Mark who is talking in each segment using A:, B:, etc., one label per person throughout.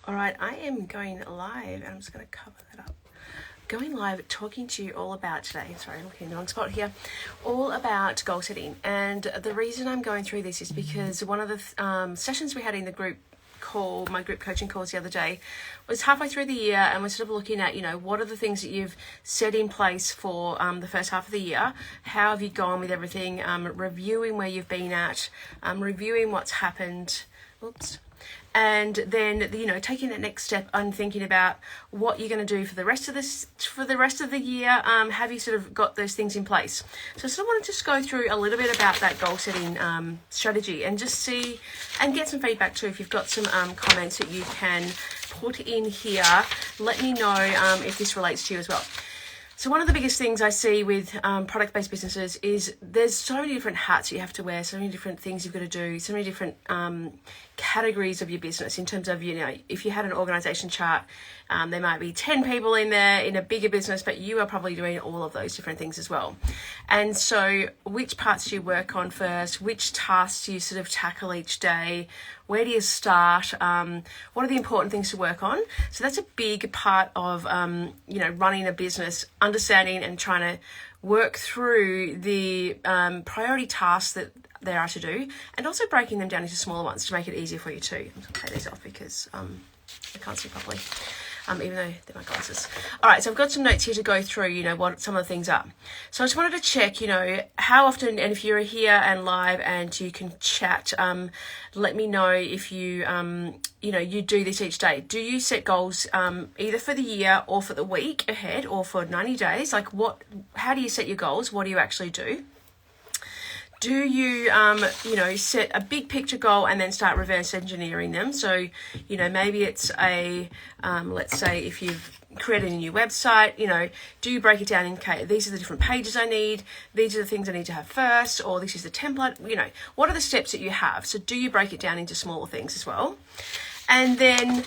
A: All right, I am going live, and I'm just going to cover that up. Going live, talking to you all about today. Sorry, I'm looking on spot here. All about goal setting, and the reason I'm going through this is because one of the sessions we had in the group call, my group coaching calls the other day, was halfway through the year, and we're sort of looking at, what are the things that you've set in place for the first half of the year? How have you gone with everything? Reviewing where you've been at, reviewing what's happened. Oops. And then, taking that next step and thinking about what you're going to do for the rest of the year. Have you sort of got those things in place? So I sort of want to just go through a little bit about that goal setting strategy and just see and get some feedback too. If you've got some comments that you can put in here, let me know if this relates to you as well. So one of the biggest things I see with product-based businesses is there's so many different hats you have to wear, so many different things you've got to do, so many different categories of your business in terms of, if you had an organisation chart, there might be 10 people in there in a bigger business, but you are probably doing all of those different things as well. And so which parts do you work on first? Which tasks do you sort of tackle each day? Where do you start? What are the important things to work on? So that's a big part of, running a business, understanding and trying to work through the priority tasks that there are to do, and also breaking them down into smaller ones to make it easier for you too. I'm just going to take these off because I can't see properly, even though they're my glasses. All right, so I've got some notes here to go through, what some of the things are. So I just wanted to check, how often, and if you're here and live and you can chat, let me know if you, you do this each day. Do you set goals either for the year or for the week ahead or for 90 days? How do you set your goals? What do you actually do? Do you, set a big picture goal and then start reverse engineering them? So, maybe it's let's say if you've created a new website, do you break it down in, okay, these are the different pages I need, these are the things I need to have first, or this is the template, what are the steps that you have? So do you break it down into smaller things as well? And then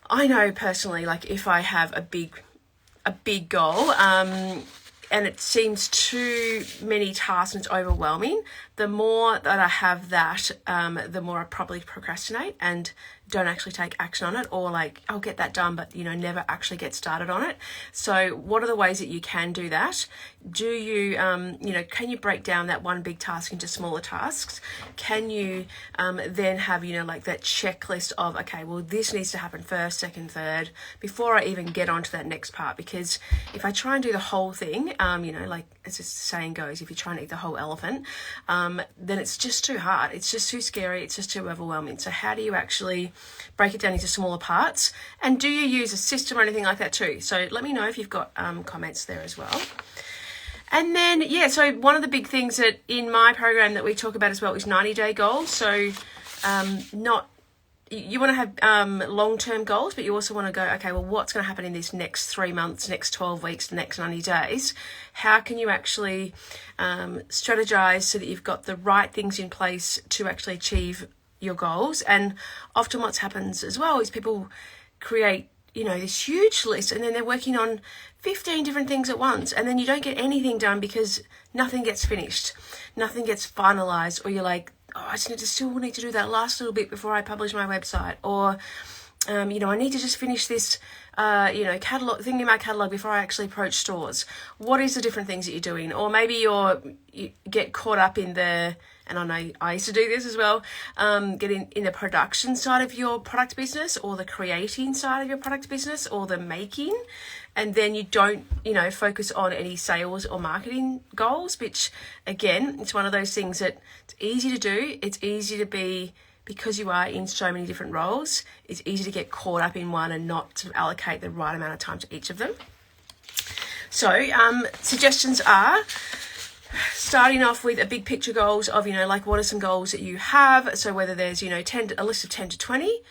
A: I know personally, if I have a big goal, and it seems too many tasks and it's overwhelming, the more that I have that, the more I probably procrastinate and don't actually take action on it, or I'll get that done, but never actually get started on it. So what are the ways that you can do that? Do you, can you break down that one big task into smaller tasks? Can you then have, that checklist of, okay, well, this needs to happen first, second, third, before I even get onto that next part? Because if I try and do the whole thing, as the saying goes, if you try and eat the whole elephant, then it's just too hard. It's just too scary. It's just too overwhelming. So how do you actually break it down into smaller parts? And do you use a system or anything like that too? So let me know if you've got comments there as well. And then, so one of the big things that in my program that we talk about as well is 90-day goals. So you want to have long-term goals, but you also want to go, okay, well, what's going to happen in this next 3 months, next 12 weeks, next 90 days? How can you actually strategize so that you've got the right things in place to actually achieve your goals? And often what happens as well is people create, this huge list, and then they're working on 15 different things at once, and then you don't get anything done because nothing gets finished, nothing gets finalized, or you're like, oh, I still need to do that last little bit before I publish my website, or I need to just finish this catalog thing in my catalog before I actually approach stores. What is the different things that you're doing? Or maybe you get caught up in the, and I know I used to do this as well, getting in the production side of your product business, or the creating side of your product business, or the making, and then you don't, focus on any sales or marketing goals, which again, it's one of those things that it's easy to do. It's easy to be, because you are in so many different roles, it's easy to get caught up in one and not to allocate the right amount of time to each of them. So suggestions are starting off with a big picture goals of, what are some goals that you have? So whether there's, a list of 10 to 20,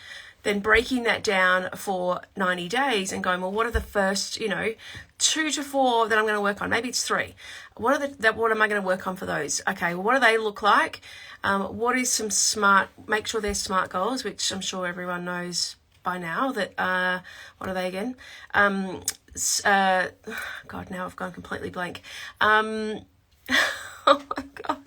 A: then breaking that down for 90 days and going, well, what are the first, 2 to 4 that I'm going to work on? Maybe it's 3. What am I going to work on for those? Okay, well, what do they look like? What is some make sure they're SMART goals, which I'm sure everyone knows by now that, what are they again? God, now I've gone completely blank. Oh my God.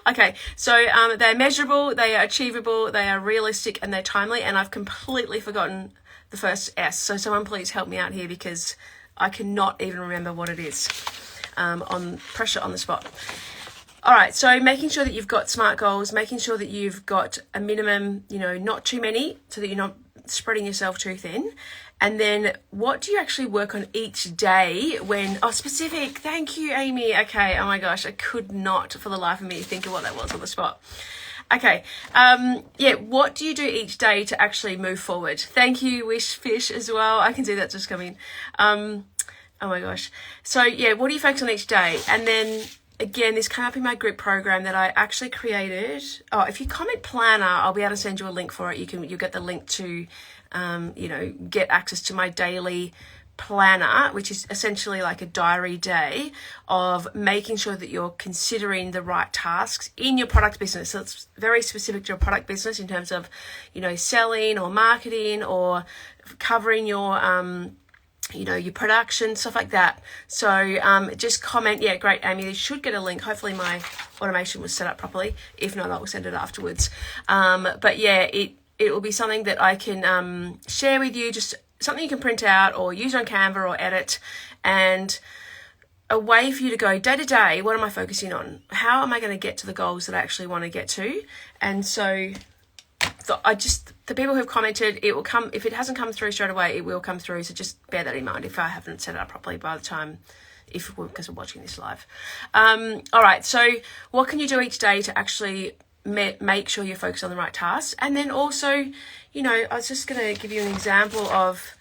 A: Okay, so they're measurable, they are achievable, they are realistic, and they're timely. And I've completely forgotten the first S. So someone please help me out here because I cannot even remember what it is. On pressure on the spot. All right, so making sure that you've got SMART goals, making sure that you've got a minimum, not too many, so that you're not spreading yourself too thin. And then what do you actually work on each day when, specific, thank you, Amy. Okay, oh my gosh, I could not for the life of me think of what that was on the spot. Okay, what do you do each day to actually move forward? Thank you, Wish Fish, as well. I can see that just coming. Oh my gosh. So what do you focus on each day? And then again, this came up in my group program that I actually created. Oh, if you comment planner, I'll be able to send you a link for it. You'll get the link to, get access to my daily planner, which is essentially like a diary day of making sure that you're considering the right tasks in your product business. So it's very specific to your product business in terms of, selling or marketing or covering your, your production, stuff like that. So just comment, great, Amy, you should get a link. Hopefully my automation was set up properly. If not, I will send it afterwards. It will be something that I can share with you, just something you can print out or use on Canva or edit, and a way for you to go day to day, what am I focusing on? How am I going to get to the goals that I actually want to get to? And so the people who've commented, it will come, if it hasn't come through straight away, it will come through. So just bear that in mind if I haven't set it up properly by the time, because we're watching this live. All right. So what can you do each day to actually make sure you're focused on the right tasks? And then also, I was just going to give you an example of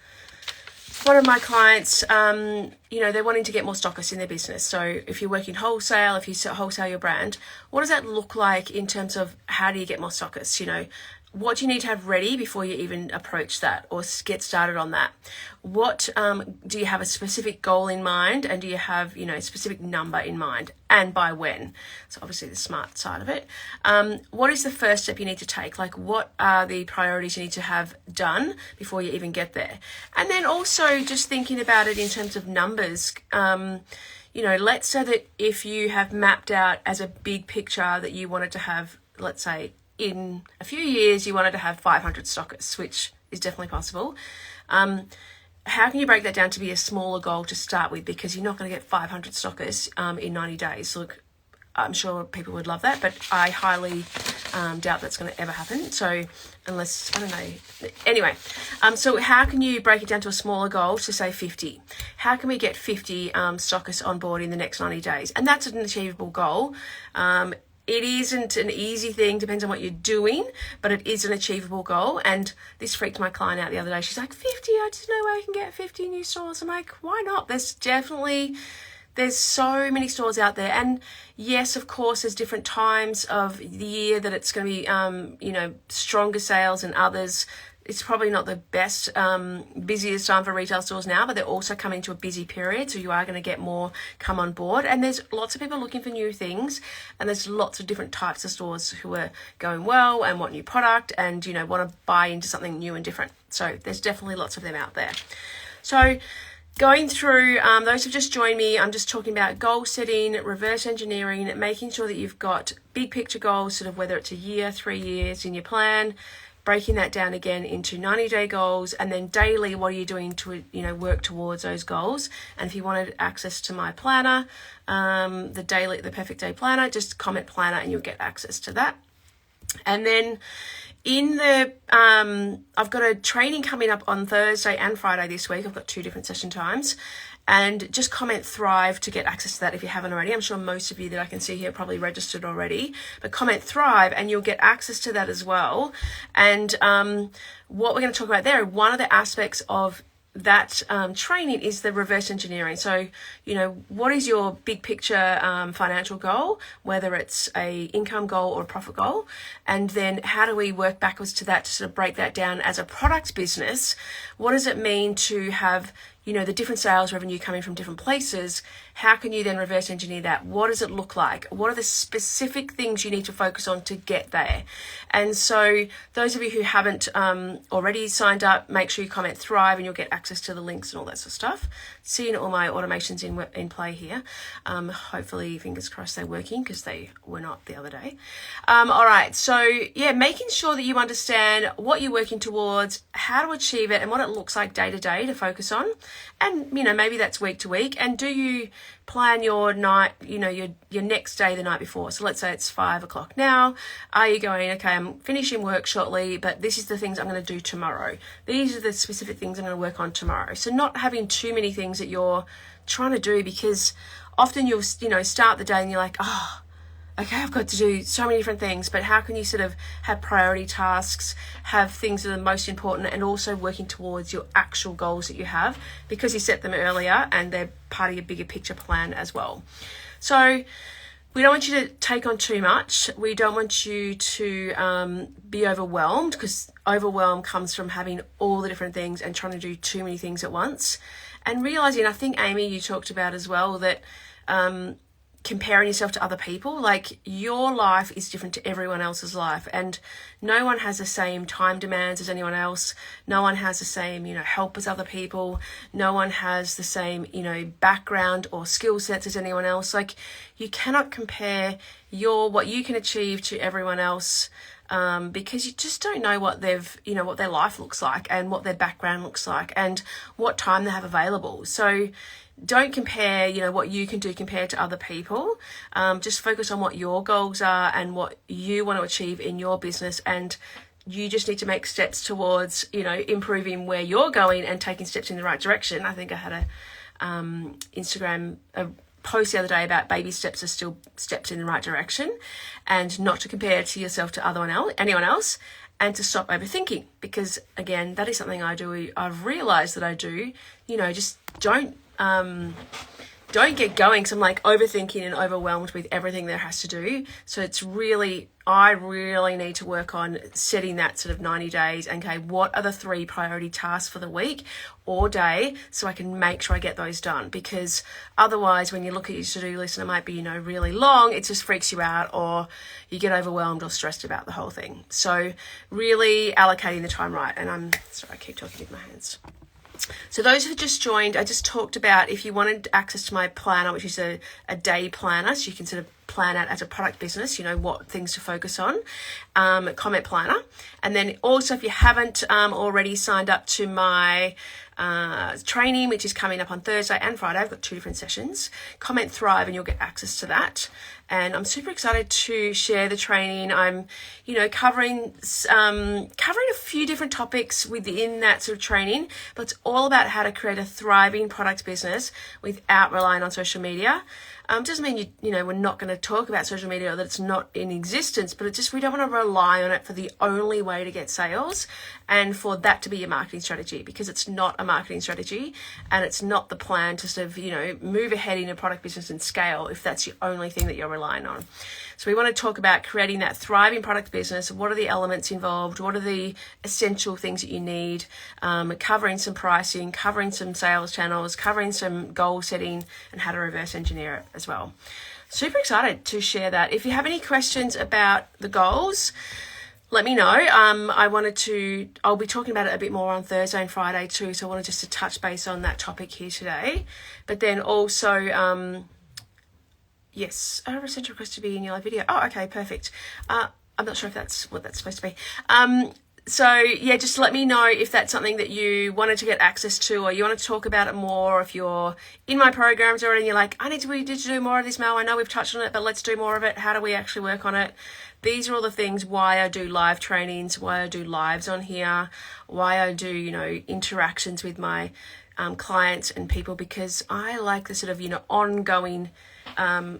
A: one of my clients, they're wanting to get more stockists in their business. So if you're working wholesale, if you wholesale your brand, what does that look like in terms of how do you get more stockists? What do you need to have ready before you even approach that or get started on that? What do you have a specific goal in mind, and do you have a specific number in mind, and by when? So obviously the SMART side of it. What is the first step you need to take? Like, what are the priorities you need to have done before you even get there? And then also just thinking about it in terms of numbers. Let's say that if you have mapped out as a big picture that you wanted to have, let's say, in a few years, you wanted to have 500 stockists, which is definitely possible. How can you break that down to be a smaller goal to start with? Because you're not going to get 500 stockists in 90 days. Look, I'm sure people would love that, but I highly doubt that's going to ever happen. So unless, I don't know. Anyway, so how can you break it down to a smaller goal to say 50? How can we get 50 stockists on board in the next 90 days? And that's an achievable goal. It isn't an easy thing, depends on what you're doing, but it is an achievable goal. And this freaked my client out the other day. She's like, 50, I just know where I can get 50 new stores. I'm like, why not? There's so many stores out there. And yes, of course, there's different times of the year that it's going to be, stronger sales than others. It's probably not the best, busiest time for retail stores now, but they're also coming to a busy period. So you are going to get more come on board. And there's lots of people looking for new things. And there's lots of different types of stores who are going well and want new product and, want to buy into something new and different. So there's definitely lots of them out there. So going through, those who've just joined me, I'm just talking about goal setting, reverse engineering, making sure that you've got big picture goals, sort of whether it's a year, 3 years in your plan, breaking that down again into 90-day goals, and then daily, what are you doing to, work towards those goals? And if you wanted access to my planner, the perfect day planner, just comment planner and you'll get access to that. And then in the, I've got a training coming up on Thursday and Friday this week. I've got 2 different session times. And just comment Thrive to get access to that if you haven't already. I'm sure most of you that I can see here are probably registered already. But comment Thrive and you'll get access to that as well. And what we're going to talk about there, one of the aspects of that training is the reverse engineering. So, what is your big picture financial goal, whether it's a income goal or a profit goal? And then how do we work backwards to that to sort of break that down as a product business? What does it mean to have, you know, the different sales revenue coming from different places, how can you then reverse engineer that? What does it look like? What are the specific things you need to focus on to get there? And so those of you who haven't already signed up, make sure you comment Thrive and you'll get access to the links and all that sort of stuff. Seeing all my automations in play here. Hopefully, fingers crossed, they're working because they were not the other day. All right, so yeah, making sure that you understand what you're working towards, how to achieve it, and what it looks like day to day to focus on. And, you know, maybe that's week to week. And do you plan your night, you know, your next day the night before? So let's say it's 5 o'clock now. Are you going, okay, I'm finishing work shortly, but this is the things I'm going to do tomorrow. These are the specific things I'm going to work on tomorrow. So not having too many things that you're trying to do, because often you'll, you know, start the day and you're like, oh, okay, I've got to do so many different things, but how can you sort of have priority tasks, have things that are most important, and also working towards your actual goals that you have, because you set them earlier and they're part of your bigger picture plan as well. So we don't want you to take on too much. We don't want you to be overwhelmed, because overwhelm comes from having all the different things and trying to do too many things at once. And realizing, I think, Amy, you talked about as well, that comparing yourself to other people, like your life is different to everyone else's life, and no one has the same time demands as anyone else. No one has the same, you know, help as other people. No one has the same, you know, background or skill sets as anyone else. Like, you cannot compare what you can achieve to everyone else, because you just don't know what what their life looks like and what their background looks like and what time they have available. So don't compare, you know, what you can do compared to other people. Just focus on what your goals are and what you want to achieve in your business. And you just need to make steps towards, you know, improving where you're going and taking steps in the right direction. I think I had a Instagram post the other day about baby steps are still steps in the right direction, and not to compare to yourself to anyone else, and to stop overthinking, because again, that is something I do. I've realized that I do, you know, just don't get going, because I'm like overthinking and overwhelmed with everything there has to do. So I really need to work on setting that sort of 90 days. Okay, what are the 3 priority tasks for the week or day, so I can make sure I get those done? Because otherwise, when you look at your to-do list and it might be, you know, really long, it just freaks you out, or you get overwhelmed or stressed about the whole thing. So really allocating the time right. And I'm sorry, I keep talking with my hands. So those who just joined, I just talked about, if you wanted access to my planner, which is a day planner, so you can sort of plan out as a product business, you know, what things to focus on, comment planner. And then also, if you haven't already signed up to my training, which is coming up on Thursday and Friday, I've got 2 different sessions, comment Thrive and you'll get access to that. And I'm super excited to share the training. I'm, you know, covering a few different topics within that sort of training, but it's all about how to create a thriving product business without relying on social media. Doesn't mean you know, we're not going to talk about social media or that it's not in existence, but we don't want to rely on it for the only way to get sales and for that to be your marketing strategy, because it's not a marketing strategy and it's not the plan to sort of, you know, move ahead in a product business and scale if that's the only thing that you're relying on. So we want to talk about creating that thriving product business. What are the elements involved? What are the essential things that you need? Covering some pricing, covering some sales channels, covering some goal setting, and how to reverse engineer it as well. Super excited to share that. If you have any questions about the goals, let me know. I'll be talking about it a bit more on Thursday and Friday too. So I wanted just to touch base on that topic here today. But then also, yes, I have a central request to be in your live video. Oh, okay, perfect. I'm not sure if that's what that's supposed to be. So yeah, just let me know if that's something that you wanted to get access to, or you want to talk about it more, or if you're in my programs already and you're like, I need to do more of this, Mel. I know we've touched on it, but let's do more of it. How do we actually work on it? These are all the things why I do live trainings, why I do lives on here, why I do, you know, interactions with my clients and people, because I like the sort of, you know, ongoing,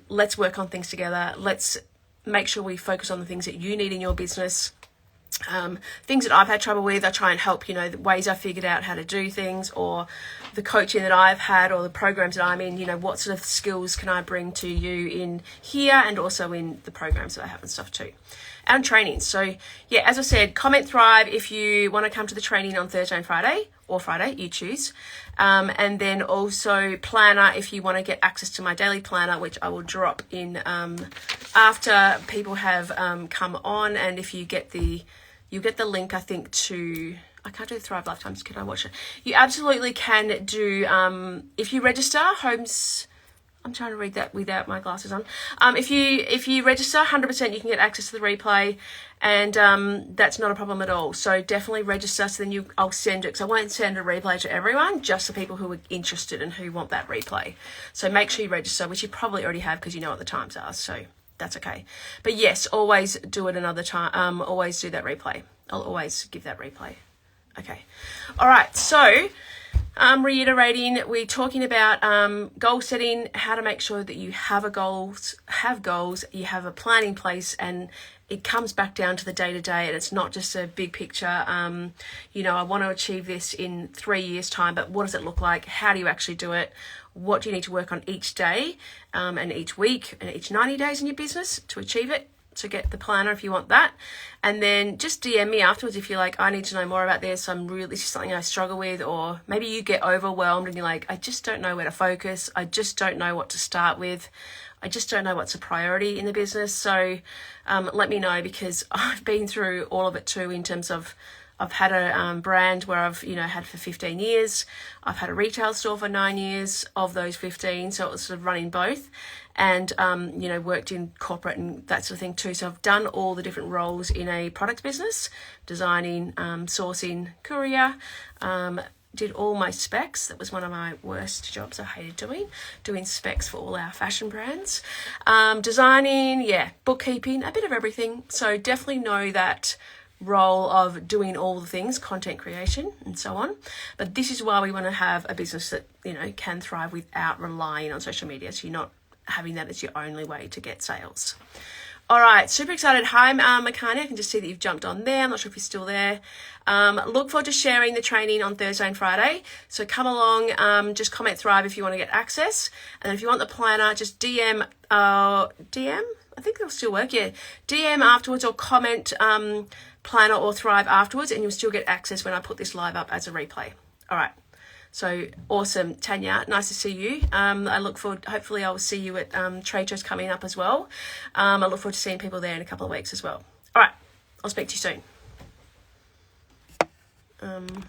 A: let's work on things together. Let's make sure we focus on the things that you need in your business. Things that I've had trouble with, I try and help, you know, the ways I figured out how to do things, or the coaching that I've had, or the programs that I'm in, you know, what sort of skills can I bring to you in here and also in the programs that I have and stuff too. and training. So yeah, as I said, comment Thrive if you want to come to the training on Thursday and Friday, or Friday, you choose. And then also planner if you want to get access to my daily planner, which I will drop in after people have come on. And if you get the link, I think, to, I can't do the Thrive Lifetimes, can I watch it? You absolutely can do, if you register, Homes, I'm trying to read that without my glasses on. If you register, 100% you can get access to the replay, and that's not a problem at all. So definitely register, so then I'll send it, because I won't send a replay to everyone, just the people who are interested and who want that replay. So make sure you register, which you probably already have because you know what the times are, so that's okay. But yes, always do it another time. Always do that replay. I'll always give that replay. Okay. All right, so reiterating, we're talking about goal setting, how to make sure that you have goals, you have a plan in place, and it comes back down to the day-to-day, and it's not just a big picture. I want to achieve this in 3 years' time, but what does it look like? How do you actually do it? What do you need to work on each day and each week and each 90 days in your business to achieve it? So get the planner if you want that. And then just DM me afterwards if you're like, I need to know more about this. This is something I struggle with. Or maybe you get overwhelmed and you're like, I just don't know where to focus. I just don't know what to start with. I just don't know what's a priority in the business. So let me know, because I've been through all of it too, in terms of I've had a brand where I've, had for 15 years. I've had a retail store for 9 years of those 15. So it was sort of running both, and, worked in corporate and that sort of thing too. So I've done all the different roles in a product business, designing, sourcing, courier, did all my specs. That was one of my worst jobs I hated doing specs for all our fashion brands. Designing, bookkeeping, a bit of everything. So definitely know that role of doing all the things, content creation and so on. But this is why we want to have a business that, can thrive without relying on social media. So you're not having that as your only way to get sales. All right, super excited. Hi, Makani. I can just see that you've jumped on there. I'm not sure if you're still there. Look forward to sharing the training on Thursday and Friday. So come along, just comment Thrive if you want to get access. And if you want the planner, just DM, I think it'll still work, DM afterwards, or comment planner or Thrive afterwards, and you'll still get access when I put this live up as a replay. All right. So awesome, Tanya. Nice to see you. I look forward, hopefully I'll see you at trade shows coming up as well. I look forward to seeing people there in a couple of weeks as well. All right, I'll speak to you soon.